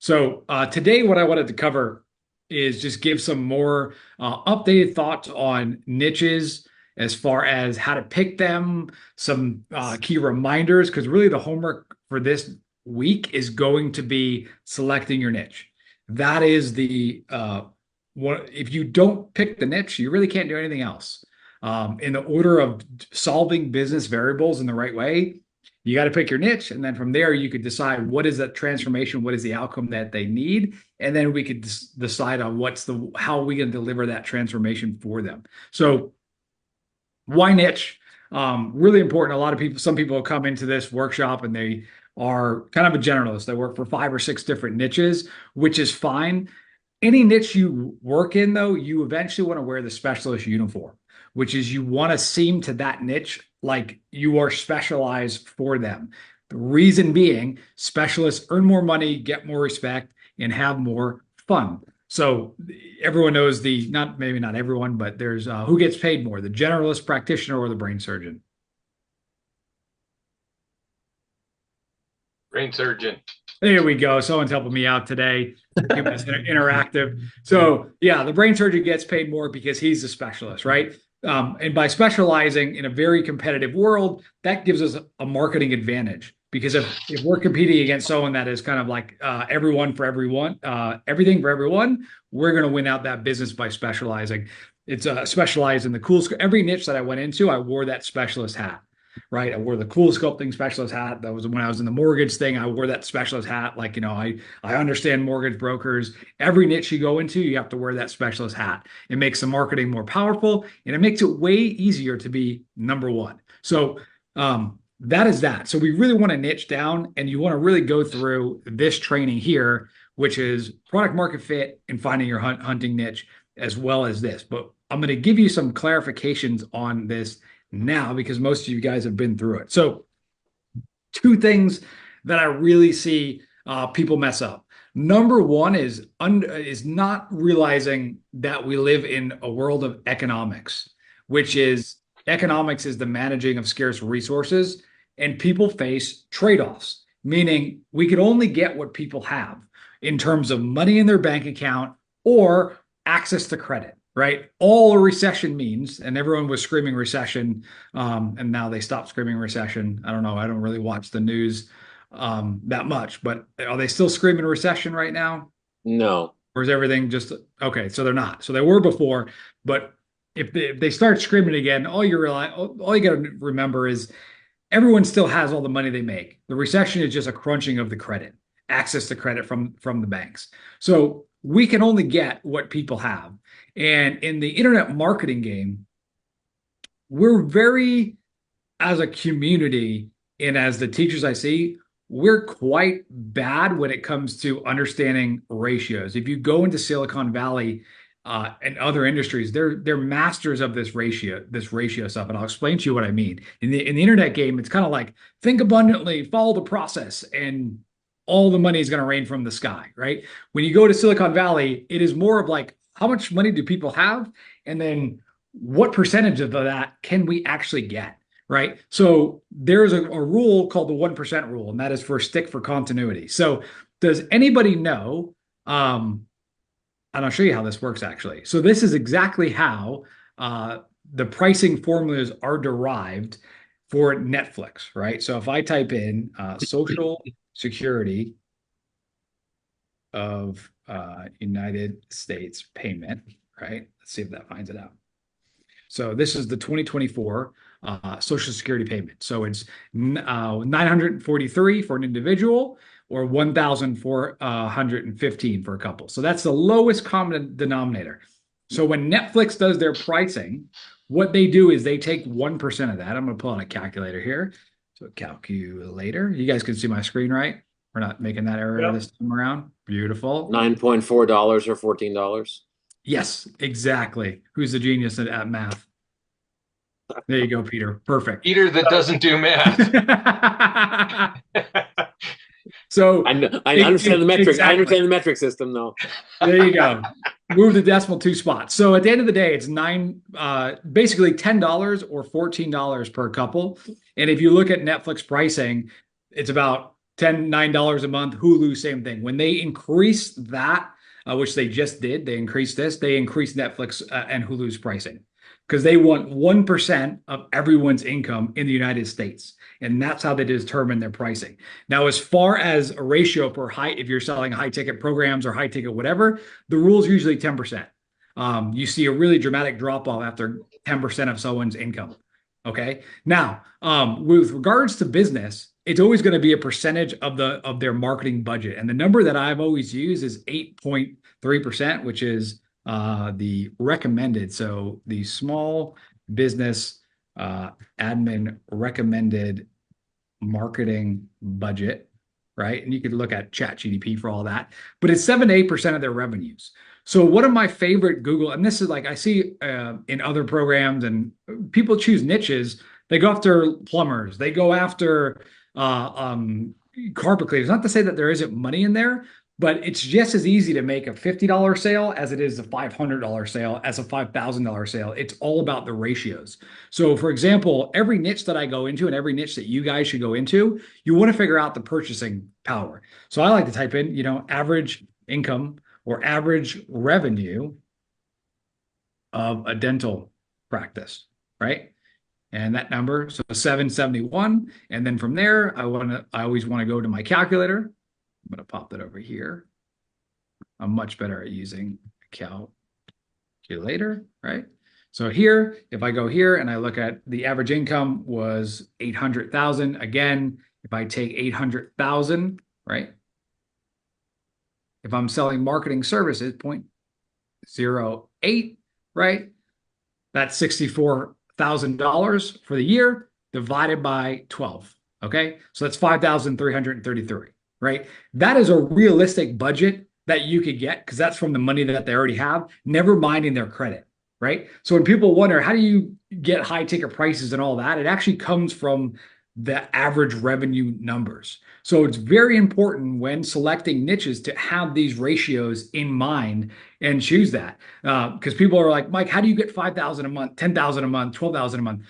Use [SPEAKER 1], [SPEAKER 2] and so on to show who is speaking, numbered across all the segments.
[SPEAKER 1] So today, what I wanted to cover is just give some more updated thoughts on niches as far as how to pick them, some key reminders, because really the homework for this week is going to be selecting your niche. That is the what if you don't pick the niche, you really can't do anything else. In the order of solving business variables in the right way, you got to pick your niche, and then from there you could decide what is that transformation, what is the outcome that they need, and then we could decide on how are we going to deliver that transformation for them. So why niche? Really important. A lot of people, some people come into this workshop and they are kind of a generalist. They work for 5 or 6 different niches, which is fine. Any niche you work in, though, you eventually want to wear the specialist uniform, which is you want to seem to that niche like you are specialized for them. The reason being, specialists earn more money, get more respect, and have more fun. So everyone knows maybe not everyone, but there's who gets paid more, the generalist practitioner or the brain surgeon.
[SPEAKER 2] Brain surgeon.
[SPEAKER 1] There we go. Someone's helping me out today. Interactive. So yeah, the brain surgeon gets paid more because he's a specialist, right? And by specializing in a very competitive world, that gives us a marketing advantage. Because if we're competing against someone that is kind of like everyone for everyone, everything for everyone, we're going to win out that business by specializing. It's specialized in the cool. Every niche that I went into, I wore that specialist hat. Right. I wore the cool sculpting specialist hat. That was when I was in the mortgage thing. I wore that specialist hat. Like, I understand mortgage brokers. Every niche you go into, you have to wear that specialist hat. It makes the marketing more powerful and it makes it way easier to be number one. So that is that. So we really want to niche down and you want to really go through this training here, which is product market fit and finding your hunting niche as well as this. But I'm going to give you some clarifications on this now because most of you guys have been through it. So 2 things that I really see people mess up. Number one is not realizing that we live in a world of economics, which is economics is the managing of scarce resources, and people face trade-offs, meaning we can only get what people have in terms of money in their bank account or access to credit. Right. All a recession means, and everyone was screaming recession, and now they stopped screaming recession. I don't know. I don't really watch the news that much, but are they still screaming recession right now?
[SPEAKER 2] No.
[SPEAKER 1] Or is everything just okay? So they're not. So they were before, but if they start screaming again, all you got to remember is everyone still has all the money they make. The recession is just a crunching of the credit, access to credit from the banks. So we can only get what people have. And in the internet marketing game, we're very, as a community and as the teachers I see, we're quite bad when it comes to understanding ratios. If you go into Silicon Valley and other industries, they're masters of this ratio stuff. And I'll explain to you what I mean. In the internet game, it's kind of like think abundantly, follow the process, and all the money is going to rain from the sky, right? When you go to Silicon Valley, it is more of like, how much money do people have? And then what percentage of that can we actually get, right? So there's a rule called the 1% rule, and that is stick for continuity. So does anybody know, and I'll show you how this works actually. So this is exactly how the pricing formulas are derived for Netflix, right? So if I type in social security of United States payment, right? Let's see if that finds it out. So this is the 2024 Social Security payment. So it's 943 for an individual or 1,415 for a couple. So that's the lowest common denominator. So when Netflix does their pricing, what they do is they take 1% of that. I'm going to pull out a calculator here. So calculator, you guys can see my screen, right? We're not making that error this time around. Beautiful.
[SPEAKER 2] $9.4 or $14.
[SPEAKER 1] Yes, exactly. Who's the genius at math? There you go, Peter. Perfect.
[SPEAKER 2] Peter that doesn't do math.
[SPEAKER 1] So
[SPEAKER 2] I understand the metric.
[SPEAKER 1] Exactly.
[SPEAKER 2] I understand the metric system, though.
[SPEAKER 1] There you go. Move the decimal 2 spots. So at the end of the day, it's basically $10 or $14 per couple. And if you look at Netflix pricing, it's about $9 a month. Hulu, same thing. When they increase that, which they just did, they increased Netflix and Hulu's pricing because they want 1% of everyone's income in the United States. And that's how they determine their pricing. Now, as far as a ratio for if you're selling high ticket programs or high ticket whatever, the rule is usually 10%. You see a really dramatic drop off after 10% of someone's income. Okay. Now, with regards to business, it's always going to be a percentage of their marketing budget. And the number that I've always used is 8.3%, which is the recommended. So the small business admin recommended marketing budget, right? And you could look at ChatGPT for all that, but it's 7 to 8% of their revenues. So one of my favorite Google, and this is like I see in other programs, and people choose niches. They go after plumbers. They go after carpet cleaners. Not to say that there isn't money in there, but it's just as easy to make a $50 sale as it is a $500 sale as a $5,000 sale. It's all about the ratios. So for example, every niche that I go into and every niche that you guys should go into, you want to figure out the purchasing power. So I like to type in, average income or average revenue of a dental practice, right? And that number, so 771. And then from there, I always want to go to my calculator. I'm going to pop that over here. I'm much better at using a calculator, right? So here, if I go here and I look at the average income was 800,000. Again, if I take 800,000, right? If I'm selling marketing services, 0.08, right? That's $64,000 for the year divided by 12. Okay. So that's 5,333, right? That is a realistic budget that you could get because that's from the money that they already have, never minding their credit, right? So when people wonder, how do you get high ticket prices and all that? It actually comes from the average revenue numbers. So it's very important when selecting niches to have these ratios in mind and choose that. Because people are like, Mike, how do you get 5,000 a month, 10,000 a month, 12,000 a month?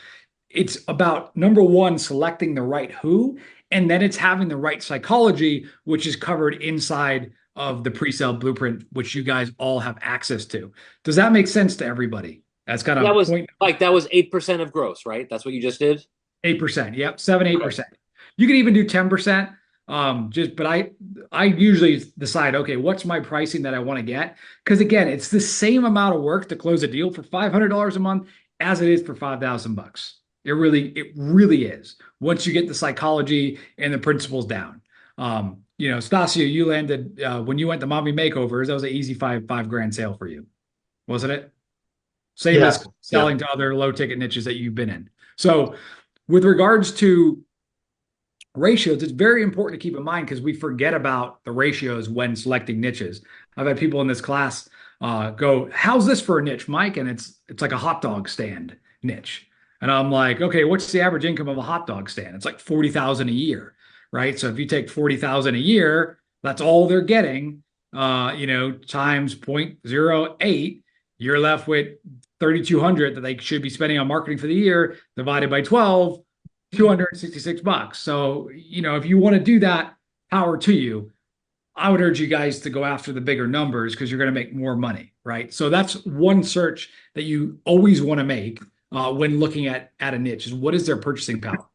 [SPEAKER 1] It's about number one, selecting the right who, and then it's having the right psychology, which is covered inside of the pre-sale blueprint, which you guys all have access to. Does that make sense to everybody? That's kind of
[SPEAKER 2] that was 8% of gross, right? That's what you just did?
[SPEAKER 1] 8%. Yep. 8%. You can even do 10%. But I usually decide, okay, what's my pricing that I want to get? Because again, it's the same amount of work to close a deal for $500 a month as it is for $5,000. It really is. Once you get the psychology and the principles down. Stasio, you landed when you went to Mommy Makeovers. That was an easy $5,000 sale for you, wasn't it? Same as selling to other low ticket niches that you've been in. So with regards to ratios, it's very important to keep in mind because we forget about the ratios when selecting niches. I've had people in this class go, how's this for a niche, Mike? And it's like a hot dog stand niche. And I'm like, okay, what's the average income of a hot dog stand? It's like 40,000 a year, right? So if you take 40,000 a year, that's all they're getting, times 0.08, you're left with 3,200 that they should be spending on marketing for the year divided by 12, $266. So, if you want to do that, power to you. I would urge you guys to go after the bigger numbers because you're going to make more money, right? So that's one search that you always want to make when looking at a niche is what is their purchasing power?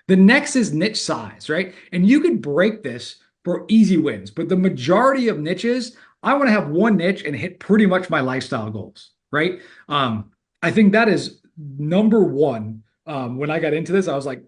[SPEAKER 1] The next is niche size, right? And you could break this for easy wins, but the majority of niches, I want to have one niche and hit pretty much my lifestyle goals, right? I think that is number one. When I got into this, I was like,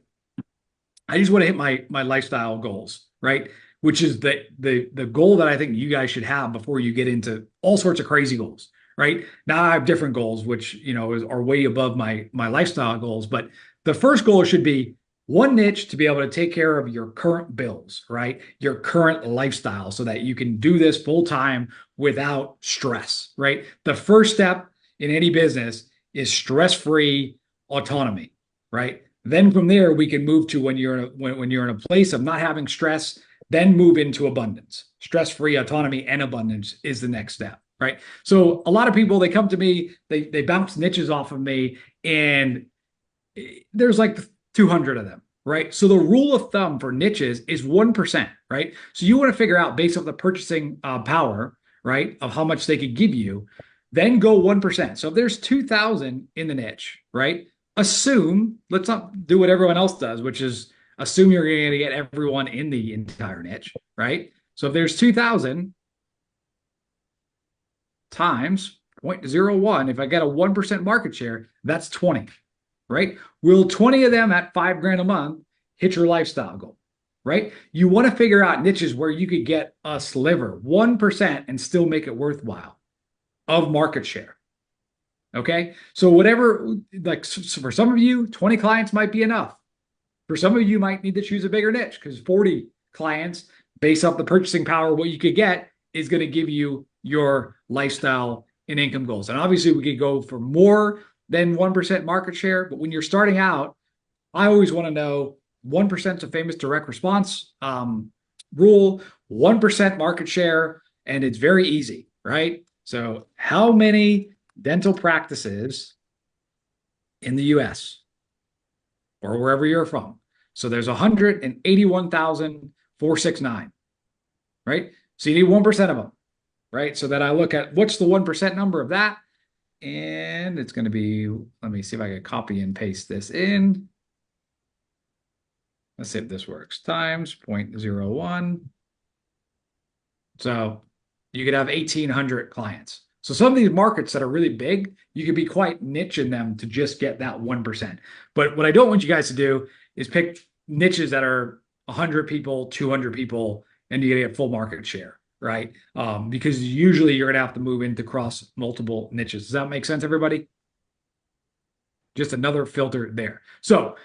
[SPEAKER 1] I just want to hit my lifestyle goals, right? Which is the goal that I think you guys should have before you get into all sorts of crazy goals, right? Now I have different goals, which are way above my lifestyle goals. But the first goal should be one niche to be able to take care of your current bills, right? Your current lifestyle, so that you can do this full time without stress, right? The first step in any business is stress-free autonomy, right? Then from there, we can move to when you're in a place of not having stress, then move into abundance. Stress-free autonomy and abundance is the next step, right? So a lot of people, they come to me, they bounce niches off of me, and there's like 200 of them, right? So the rule of thumb for niches is 1%, right? So you want to figure out based off the purchasing power, right, of how much they could give you, then go 1%. So if there's 2,000 in the niche, right? Assume, let's not do what everyone else does, which is assume you're going to get everyone in the entire niche, right? So if there's 2,000 times 0.01, if I get a 1% market share, that's 20, right? Will 20 of them at $5,000 a month hit your lifestyle goal, right? You want to figure out niches where you could get a sliver, 1%, and still make it worthwhile of market share. Okay. So whatever, like for some of you, 20 clients might be enough. For some of you, might need to choose a bigger niche because 40 clients, based off the purchasing power, what you could get is going to give you your lifestyle and income goals. And obviously, we could go for more than 1% market share. But when you're starting out, I always want to know 1% is a famous direct response rule, 1% market share, and it's very easy, right? So how many dental practices in the US or wherever you're from? So there's 181,469, right? So you need 1% of them, right? So that I look at what's the 1% number of that. And it's going to be, let me see if I can copy and paste this in. Let's see if this works. Times 0.01. So you could have 1,800 clients. So some of these markets that are really big, you could be quite niche in them to just get that 1%. But what I don't want you guys to do is pick niches that are 100 people, 200 people, and you get full market share, right? Because usually you're going to have to move into cross multiple niches. Does that make sense, everybody? Just another filter there. So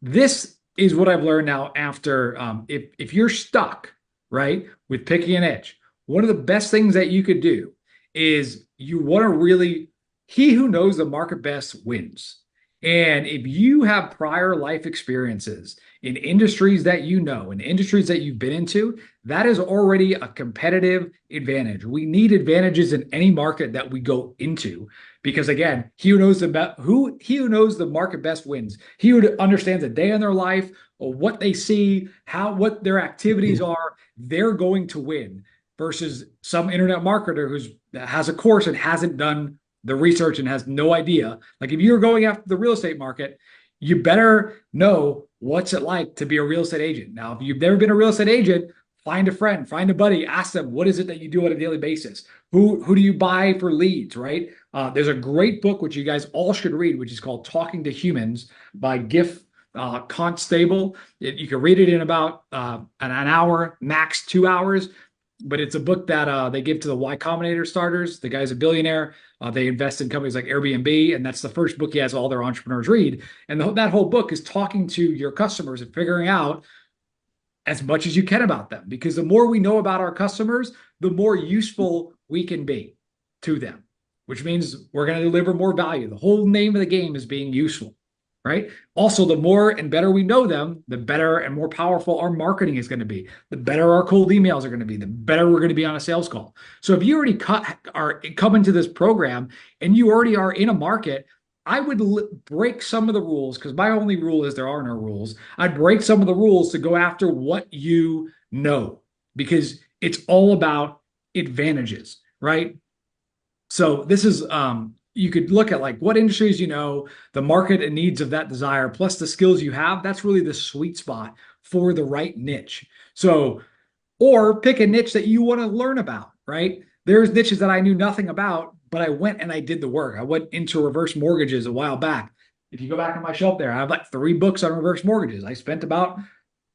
[SPEAKER 1] this is what I've learned now after, if you're stuck, right, with picking a niche, one of the best things that you could do is you want to really, he who knows the market best wins. And if you have prior life experiences in industries that you know, in industries that you've been into, that is already a competitive advantage. We need advantages in any market that we go into, because again, he who knows the market best wins. He who understands a day in their life, or what they see, what their activities are, they're going to win. Versus some internet marketer that has a course and hasn't done the research and has no idea. Like if you're going after the real estate market, you better know what's it like to be a real estate agent. Now, if you've never been a real estate agent, find a friend, find a buddy, ask them, what is it that you do on a daily basis? Who do you buy for leads, right? There's a great book, which you guys all should read, which is called Talking to Humans by Giff Constable. You can read it in about an hour, max 2 hours. But it's a book that they give to the Y Combinator starters. The guy's a billionaire. They invest in companies like Airbnb, and that's the first book he has all their entrepreneurs read. And that whole book is talking to your customers and figuring out as much as you can about them. Because the more we know about our customers, the more useful we can be to them, which means we're going to deliver more value. The whole name of the game is being useful. Right? Also, the more and better we know them, the better and more powerful our marketing is going to be. The better our cold emails are going to be. The better we're going to be on a sales call. So if you already come into this program and you already are in a market, I would break some of the rules, because my only rule is there are no rules. I'd break some of the rules to go after what you know, because it's all about advantages, right? So this is you could look at like what industries you know, the market and needs of that desire, plus the skills you have. That's really the sweet spot for the right niche. So, or pick a niche that you want to learn about, right? There's niches that I knew nothing about, but I went and I did the work. I went into reverse mortgages a while back. If you go back on my shelf there, I have like 3 books on reverse mortgages. I spent about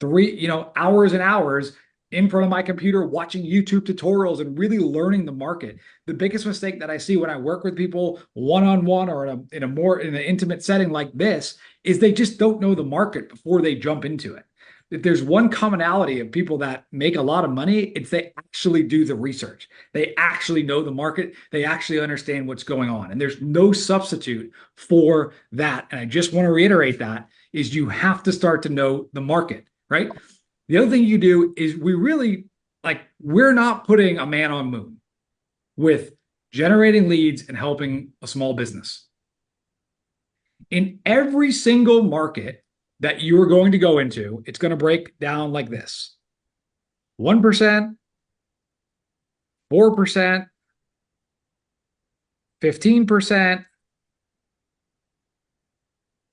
[SPEAKER 1] 3, hours and hours in front of my computer watching YouTube tutorials and really learning the market. The biggest mistake that I see when I work with people one-on-one or in an intimate setting like this is they just don't know the market before they jump into it. If there's one commonality of people that make a lot of money, it's they actually do the research. They actually know the market. They actually understand what's going on. And there's no substitute for that. And I just want to reiterate that is you have to start to know the market, right? The other thing you do is we're not putting a man on moon with generating leads and helping a small business. In every single market, that you are going to go into, it's going to break down like this: 1%, 4%, 15%,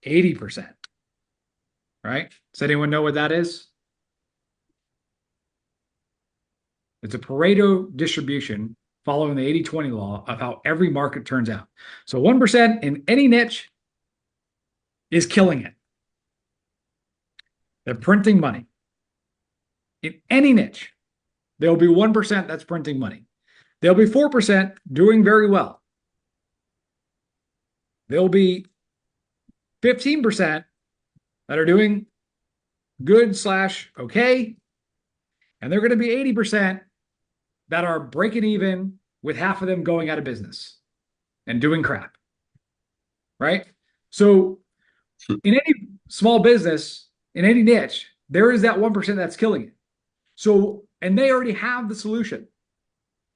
[SPEAKER 1] 80%. Right? Does anyone know what that is? It's a Pareto distribution following the 80-20 law of how every market turns out. So 1% in any niche is killing it. They're printing money. In any niche, there'll be 1% that's printing money. There'll be 4% doing very well. There'll be 15% that are doing good / okay. And they're going to be 80% that are breaking even, with half of them going out of business and doing crap. Right? So in any small business, in any niche, there is that 1% that's killing it. So, and they already have the solution.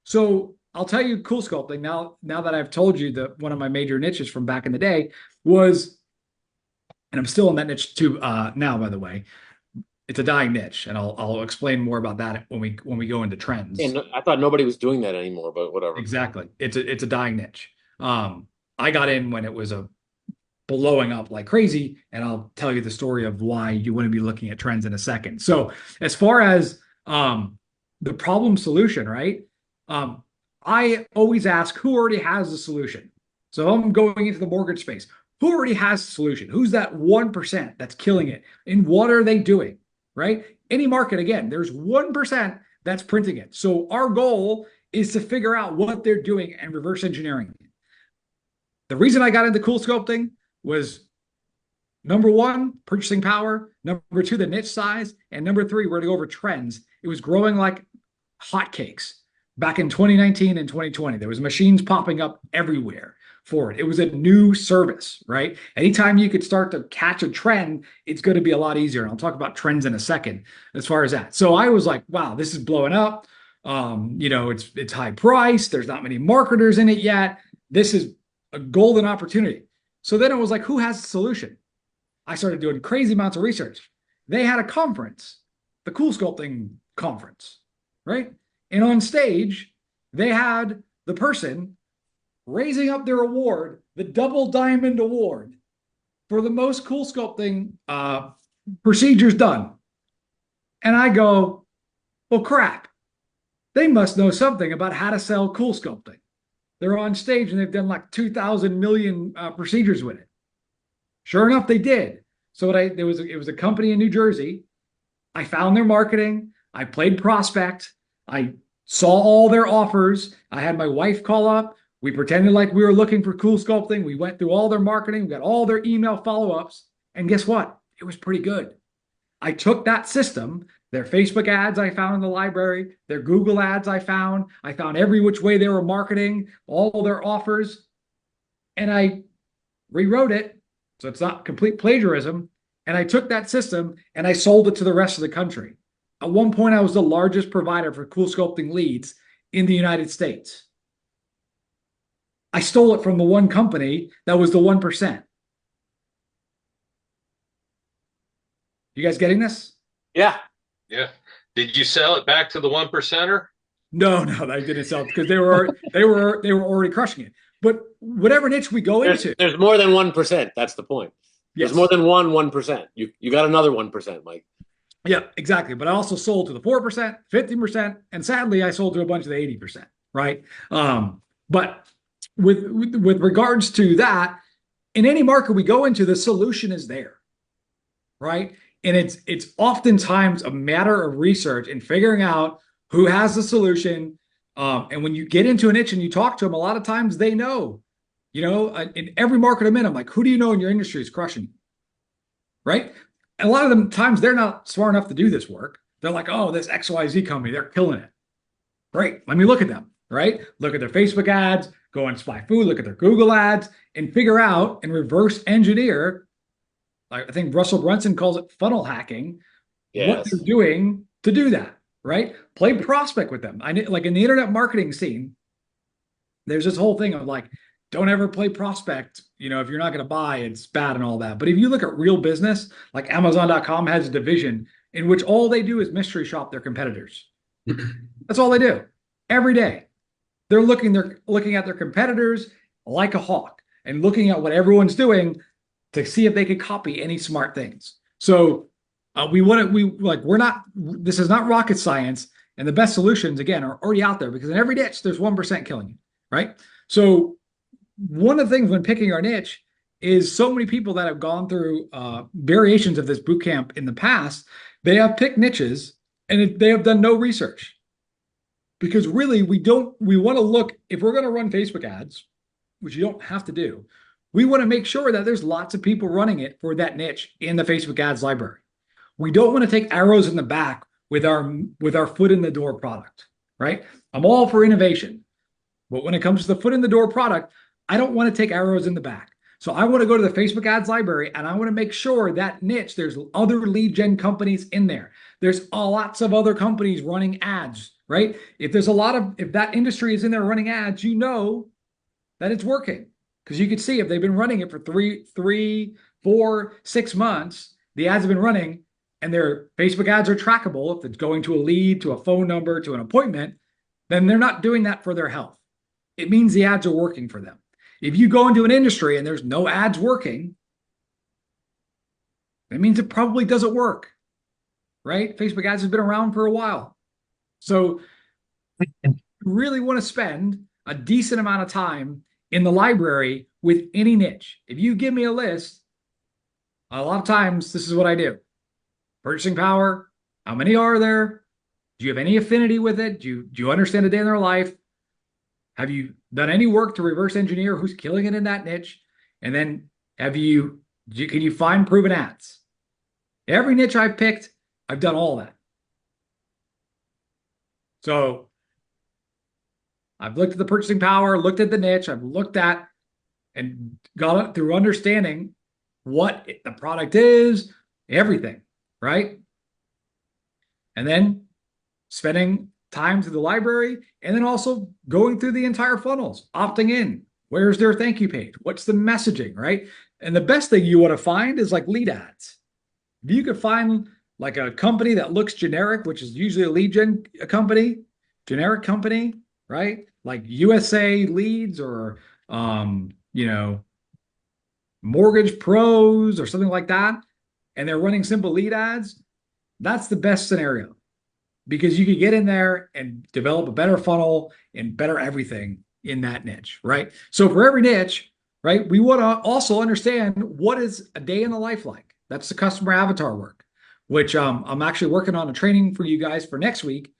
[SPEAKER 1] So I'll tell you, CoolSculpting, now that I've told you that one of my major niches from back in the day was, and I'm still in that niche too now, by the way, it's a dying niche, and I'll explain more about that when we go into trends.
[SPEAKER 2] And I thought nobody was doing that anymore, but whatever.
[SPEAKER 1] Exactly, it's a dying niche. I got in when it was blowing up like crazy, and I'll tell you the story of why you want to be looking at trends in a second. So as far as the problem solution, right? I always ask who already has the solution. So I'm going into the mortgage space. Who already has the solution? Who's that 1% that's killing it? And what are they doing? Right? Any market, again, there's 1% that's printing it. So our goal is to figure out what they're doing and reverse engineering it. The reason I got into CoolSculpting was, number one, purchasing power. Number two, the niche size. And number three, we're going to go over trends. It was growing like hotcakes back in 2019 and 2020. There was machines popping up everywhere for it. It was a new service, right? Anytime you could start to catch a trend, it's going to be a lot easier. And I'll talk about trends in a second as far as that. So I was like, wow, this is blowing up. It's high price. There's not many marketers in it yet. This is a golden opportunity. So then it was like, who has the solution? I started doing crazy amounts of research. They had a conference, the CoolSculpting conference, right? And on stage, they had the person raising up their award, the Double Diamond Award, for the most CoolSculpting procedures done. And I go, well, crap. They must know something about how to sell CoolSculpting. They're on stage and they've done like 2,000 million procedures with it. Sure enough, they did. So it was a company in New Jersey. I found their marketing. I played prospect. I saw all their offers. I had my wife call up. We pretended like we were looking for CoolSculpting. We went through all their marketing. We got all their email follow-ups. And guess what? It was pretty good. I took that system, their Facebook ads I found in the library, their Google ads I found every which way they were marketing, all their offers, and I rewrote it so it's not complete plagiarism. And I took that system and I sold it to the rest of the country. At one point, I was the largest provider for CoolSculpting leads in the United States. I stole it from the one company that was the 1%. You guys getting this?
[SPEAKER 2] Yeah.
[SPEAKER 3] Yeah. Did you sell it back to the 1%er?
[SPEAKER 1] No, I didn't sell it because they were already crushing it. But whatever niche we go into,
[SPEAKER 2] There's more than 1%. That's the point.
[SPEAKER 1] yes.
[SPEAKER 2] There's more than 1%. You got another 1%, Mike.
[SPEAKER 1] Yeah, exactly. But I also sold to the 4%, 50%, and sadly, I sold to a bunch of the 80%. Right. But with regards to that, in any market we go into, the solution is there. Right. And it's oftentimes a matter of research and figuring out who has the solution. And when you get into a niche and you talk to them, a lot of times they know, in every market I'm in, I'm like, who do you know in your industry is crushing you? Right. And a lot of them times they're not smart enough to do this work. They're like, oh, this XYZ company, they're killing it. Great. Let me look at them. Right. Look at their Facebook ads, go on SpyFu, look at their Google ads, and figure out and reverse engineer. I think Russell Brunson calls it funnel hacking.
[SPEAKER 2] Yes.
[SPEAKER 1] What they're doing to do that, right? Play prospect with them. Like in the internet marketing scene, there's this whole thing of like, don't ever play prospect. If you're not going to buy, it's bad and all that. But if you look at real business, like Amazon.com has a division in which all they do is mystery shop their competitors. That's all they do every day. They're looking at their competitors like a hawk and looking at what everyone's doing to see if they could copy any smart things. So this is not rocket science, and the best solutions again are already out there, because in every niche there's 1% killing you, right? So one of the things when picking our niche is so many people that have gone through variations of this boot camp in the past, they have picked niches and they have done no research. Because really, we want to look, if we're going to run Facebook ads, which you don't have to do, we want to make sure that there's lots of people running it for that niche in the Facebook ads library. We don't want to take arrows in the back with our foot in the door product, right? I'm all for innovation, but when it comes to the foot in the door product, I don't want to take arrows in the back. So I want to go to the Facebook ads library and I want to make sure that niche, there's other lead gen companies in there. There's lots of other companies running ads, right? If that industry is in there running ads, you know that it's working, because you can see if they've been running it for 3, 4, 6 months, the ads have been running and their Facebook ads are trackable. If it's going to a lead, to a phone number, to an appointment, then they're not doing that for their health. It means the ads are working for them. If you go into an industry and there's no ads working, that means it probably doesn't work, right? Facebook ads has been around for a while. So you really want to spend a decent amount of time in the library with any niche. If you give me a list, a lot of times this is what I do. Purchasing power, how many are there? Do you have any affinity with it? Do you understand a day in their life? Have you done any work to reverse engineer who's killing it in that niche? And then can you find proven ads? Every niche I've picked, I've done all that. So I've looked at the purchasing power, looked at the niche, I've looked at and got it through understanding what the product is, everything, right? And then spending time through the library, and then also going through the entire funnels, opting in. Where's their thank you page? What's the messaging, right? And the best thing you want to find is like lead ads. If you could find like a company that looks generic, which is usually a lead gen company, generic company, right? Like USA Leads or, Mortgage Pros or something like that, and they're running simple lead ads, that's the best scenario, because you could get in there and develop a better funnel and better everything in that niche, right? So for every niche, right, we want to also understand what is a day in the life like. That's the customer avatar work, which I'm actually working on a training for you guys for next week,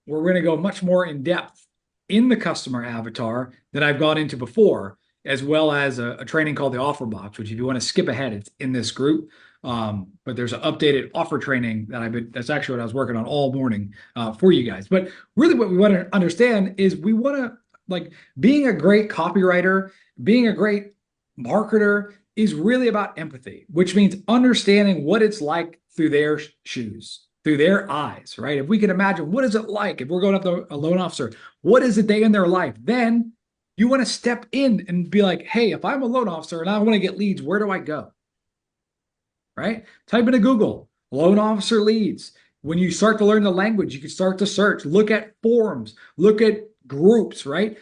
[SPEAKER 1] where we're going to go much more in depth in the customer avatar than I've gone into before, as well as a training called the Offer Box, which if you want to skip ahead, it's in this group. But there's an updated offer training that's actually what I was working on all morning for you guys. But really what we want to understand is we want to, like, being a great copywriter, being a great marketer is really about empathy, which means understanding what it's like through their shoes, through their eyes, right? If we can imagine, what is it like if we're going up to a loan officer, what is a day in their life? Then you want to step in and be like, hey, if I'm a loan officer and I want to get leads, where do I go? Right? Type into Google, loan officer leads. When you start to learn the language, you can start to search, look at forums, look at groups, right?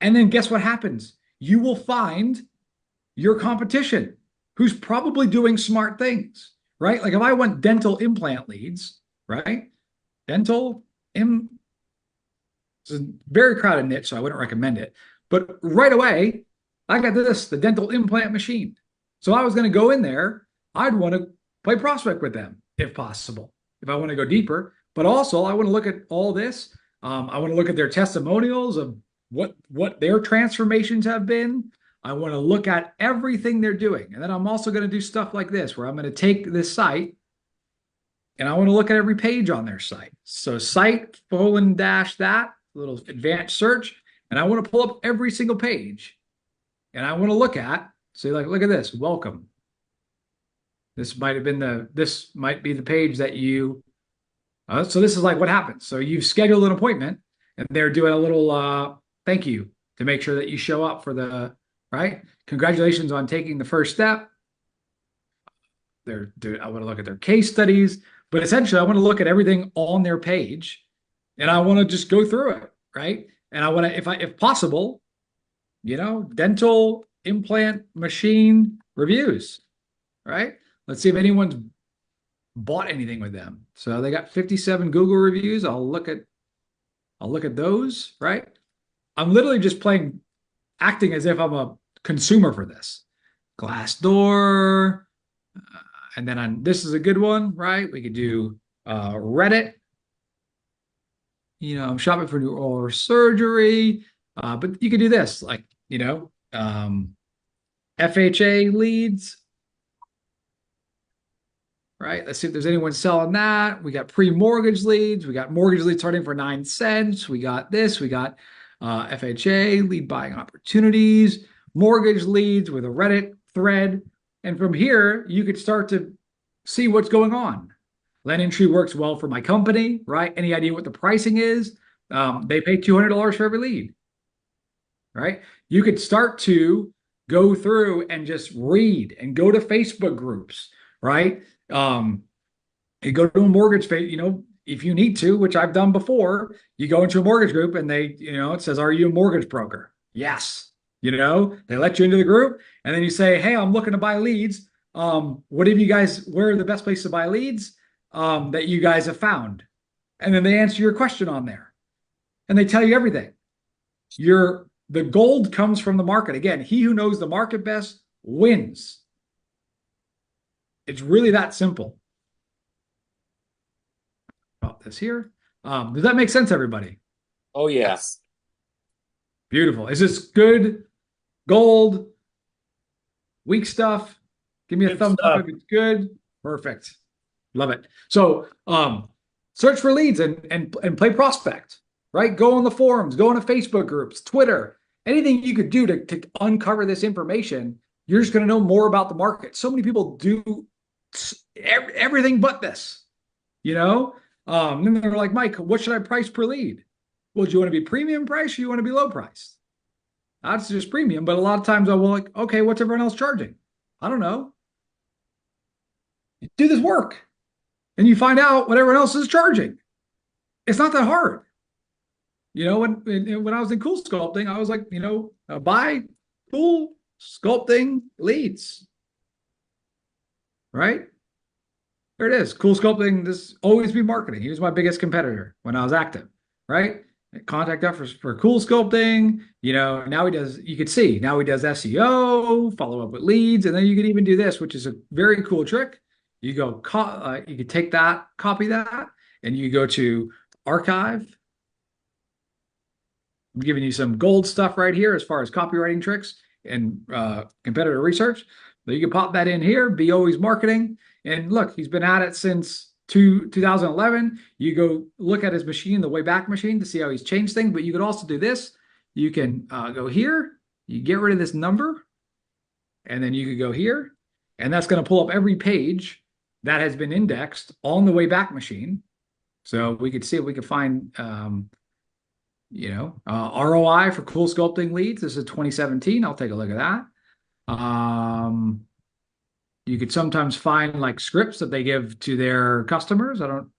[SPEAKER 1] And then guess what happens? You will find your competition who's probably doing smart things, right? Like if I want dental implant leads, right? It's a very crowded niche, so I wouldn't recommend it. But right away, I got the dental implant machine. So I was going to go in there. I'd want to play prospect with them if possible, if I want to go deeper. But also, I want to look at all this. I want to look at their testimonials of what their transformations have been. I want to look at everything they're doing. And then I'm also going to do stuff like this, where I'm going to take this site and I want to look at every page on their site. So site / that little advanced search. And I want to pull up every single page. And I want to look at, say, like, look at this, welcome. This might be the page that you, so this is like what happens. So you've scheduled an appointment and they're doing a little thank you to make sure that you show up for the right? Congratulations on taking the first step. I want to look at their case studies, but essentially I want to look at everything on their page and I want to just go through it, right? And I want to, if possible, dental implant machine reviews, right? Let's see if anyone's bought anything with them. So they got 57 Google reviews. I'll look at those, right? I'm literally just acting as if I'm a consumer for this. Glassdoor, and then this is a good one, right? We could do Reddit. I'm shopping for new oral surgery, but you could do this, like, FHA leads, right? Let's see if there's anyone selling that. We got pre-mortgage leads. We got mortgage leads starting for 9 cents. We got this. We got FHA lead buying opportunities, mortgage leads with a Reddit thread. And from here, you could start to see what's going on. LendingTree works well for my company, right? Any idea what the pricing is? They pay $200 for every lead, right? You could start to go through and just read and go to Facebook groups, right? You go to a mortgage, if you need to, which I've done before, you go into a mortgage group and they, it says, are you a mortgage broker? Yes. They let you into the group and then you say, hey, I'm looking to buy leads. Where are the best places to buy leads that you guys have found? And then they answer your question on there and they tell you everything. The gold comes from the market. Again, he who knows the market best wins. It's really that simple. About this here. Does that make sense, everybody?
[SPEAKER 2] Oh, yes.
[SPEAKER 1] Beautiful. Is this good? Gold? Weak stuff? Give me a thumbs up if it's good. Perfect. Love it. So search for leads and play prospect, right? Go on the forums, go into Facebook groups, Twitter, anything you could do to uncover this information. You're just going to know more about the market. So many people do everything but this, and then they're like, Mike, what should I price per lead? Well, do you want to be premium price or you want to be low price? That's just premium. But a lot of times I will like, okay, what's everyone else charging? I don't know. You do this work and you find out what everyone else is charging. It's not that hard. When I was in Cool Sculpting, I was like, buy Cool Sculpting leads. Right? There it is. Cool Sculpting. This always be marketing. He was my biggest competitor when I was active. Right? Contact us for Cool Sculpting. Now he does, you could see, now he does SEO, follow up with leads. And then you can even do this, which is a very cool trick. You go, you could take that, copy that, and you go to archive. I'm giving you some gold stuff right here as far as copywriting tricks and competitor research. So you can pop that in here, be always marketing. And look, he's been at it since 2011. You go look at his machine, the Wayback Machine, to see how he's changed things. But you could also do this. You can go here, you get rid of this number, and then you could go here, and that's going to pull up every page that has been indexed on the Wayback Machine. So we could see if we could find ROI for Cool Sculpting leads. This is 2017. I'll take a look at that. You could sometimes find like scripts that they give to their customers. But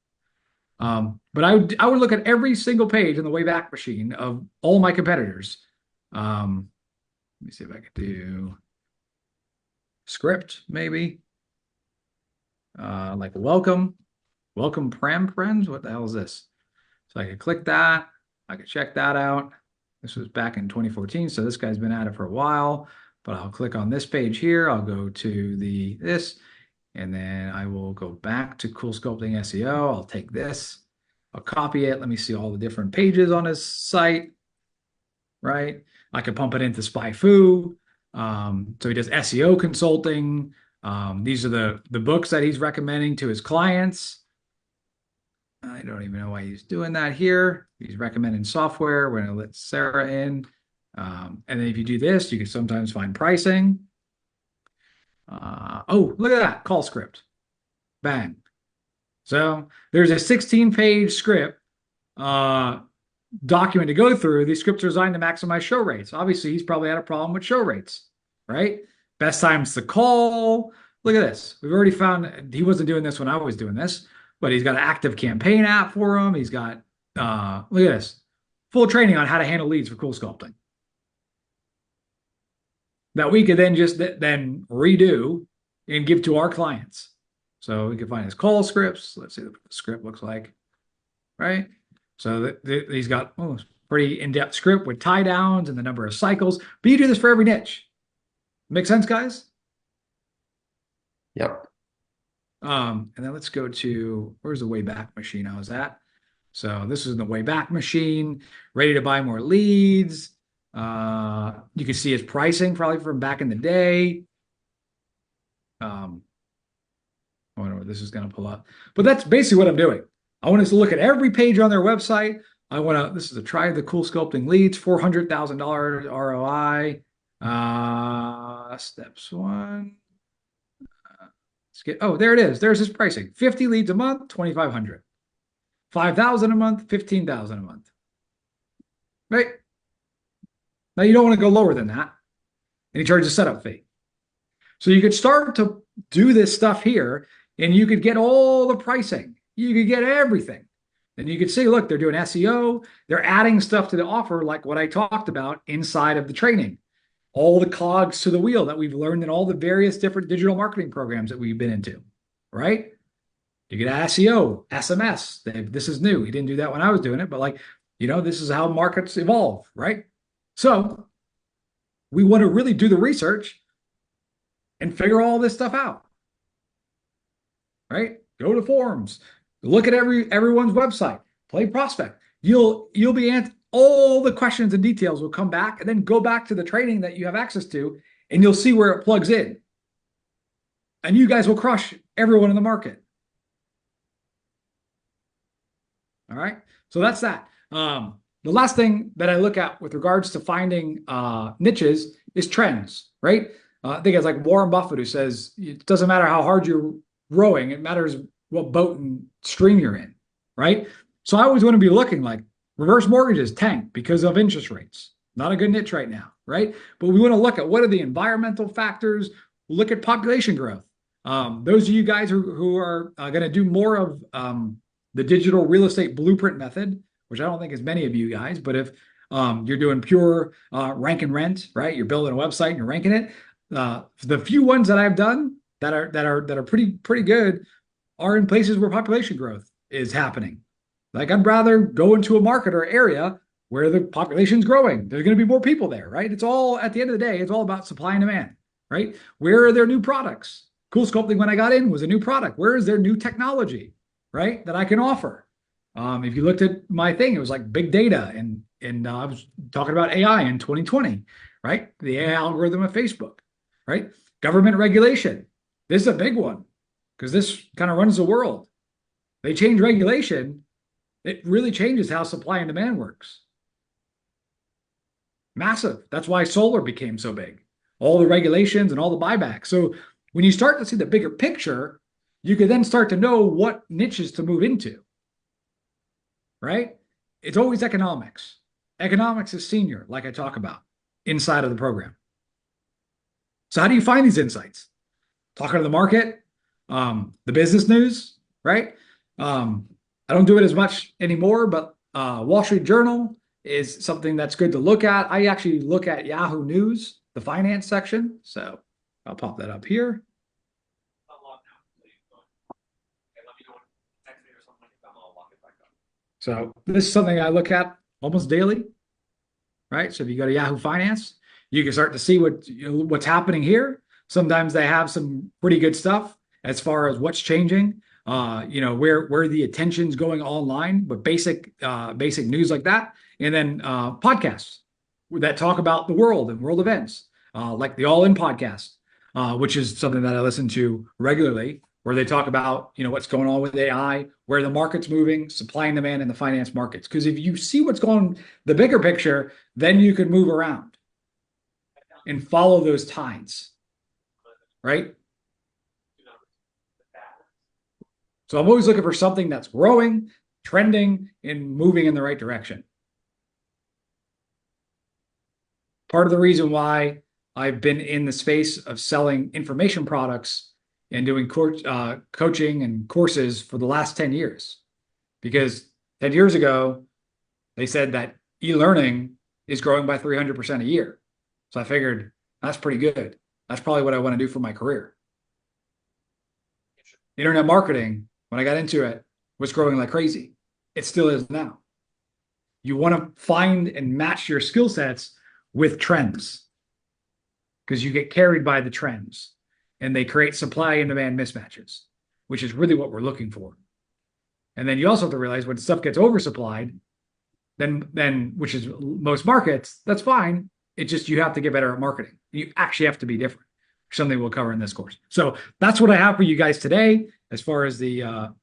[SPEAKER 1] I would look at every single page in the Wayback Machine of all my competitors. Let me see if I could do script, maybe. Like welcome Pram Friends. What the hell is this? So I could click that. I could check that out. This was back in 2014, so this guy's been at it for a while. But I'll click on this page here. I'll go to this, and then I will go back to Cool Sculpting SEO. I'll take this. I'll copy it. Let me see all the different pages on his site, right? I could pump it into SpyFu. So he does SEO consulting. These are the books that he's recommending to his clients. I don't even know why he's doing that here. He's recommending software. We're going to let Sarah in. And then if you do this, you can sometimes find pricing. Oh, look at that call script. Bang. So there's a 16-page script document to go through. These scripts are designed to maximize show rates. Obviously, he's probably had a problem with show rates, right? Best times to call. Look at this. We've already found he wasn't doing this when I was doing this, but he's got an active campaign app for him. He's got, look at this, full training on how to handle leads for Cool Sculpting that we could then just then redo and give to our clients. So we can find his call scripts. Let's see what the script looks like, right? So he's got pretty in-depth script with tie downs and the number of cycles. But you do this for every niche. Make sense, guys?
[SPEAKER 4] Yep.
[SPEAKER 1] And then let's go to, where's the Wayback Machine I was at? So this is the Wayback Machine, ready to buy more leads. You can see his pricing probably from back in the day. I wonder what this is going to pull up. But that's basically what I'm doing. I want us to look at every page on their website. This is a try the Cool Sculpting leads, $400,000 ROI. Steps one. There it is. There's his pricing. 50 leads a month, 2,500. 5,000 a month, 15,000 a month. Right? Now you don't want to go lower than that. And he charges a setup fee. So you could start to do this stuff here and you could get all the pricing. You could get everything. And you could see, look, they're doing SEO. They're adding stuff to the offer like what I talked about inside of the training. All the cogs to the wheel that we've learned in all the various different digital marketing programs that we've been into, right? You get SEO, SMS. This is new. He didn't do that when I was doing it, but this is how markets evolve, right? So we want to really do the research and figure all this stuff out, right? Go to forums, look at everyone's website, play prospect. You'll be all the questions and details will come back, and then go back to the training that you have access to, and you'll see where it plugs in. And you guys will crush everyone in the market. All right. So that's that. The last thing that I look at with regards to finding niches is trends, right? I think it's like Warren Buffett who says, it doesn't matter how hard you're rowing, it matters what boat and stream you're in, right? So I always want to be looking like reverse mortgages tanked because of interest rates. Not a good niche right now, right? But we want to look at what are the environmental factors, look at population growth. Those of you guys who are going to do more of the digital real estate blueprint method, which I don't think is many of you guys, but if you're doing pure rank and rent, right? You're building a website and you're ranking it. The few ones that I've done that are pretty good are in places where population growth is happening. Like I'd rather go into a market or area where the population's growing. There's going to be more people there, right? It's all, at the end of the day, it's all about supply and demand, right? Where are their new products? Cool Sculpting, when I got in, was a new product. Where is their new technology, right, that I can offer? If you looked at my thing, it was like big data, and I was talking about AI in 2020, right? The AI algorithm of Facebook, right? Government regulation. This is a big one because this kind of runs the world. They change regulation. It really changes how supply and demand works. Massive. That's why solar became so big. All the regulations and all the buybacks. So when you start to see the bigger picture, you can then start to know what niches to move into, right? It's always economics. Economics is senior, like I talk about inside of the program. So how do you find these insights? Talking to the market, the business news, right? I don't do it as much anymore, but Wall Street Journal is something that's good to look at. I actually look at Yahoo News, the finance section. So I'll pop that up here. So this is something I look at almost daily, right? So if you go to Yahoo Finance, you can start to see what's happening here. Sometimes they have some pretty good stuff as far as what's changing, where the attention's going online, but basic news like that. And then podcasts that talk about the world and world events, like the All In podcast, which is something that I listen to regularly, where they talk about, what's going on with AI, where the market's moving, supply and demand in the finance markets. Because if you see what's going on, the bigger picture, then you can move around and follow those tides, right? So I'm always looking for something that's growing, trending, and moving in the right direction. part of the reason why I've been in the space of selling information products and doing coaching and courses for the last 10 years. Because 10 years ago, they said that e-learning is growing by 300% a year. So I figured that's pretty good. That's probably what I want to do for my career. Internet marketing, when I got into it, was growing like crazy. It still is now. You want to find and match your skill sets with trends because you get carried by the trends and they create supply and demand mismatches, which is really what we're looking for. And then you also have to realize when stuff gets oversupplied, then which is most markets, that's fine. It's just you have to get better at marketing. You actually have to be different. Something we'll cover in this course. So that's what I have for you guys today as far as the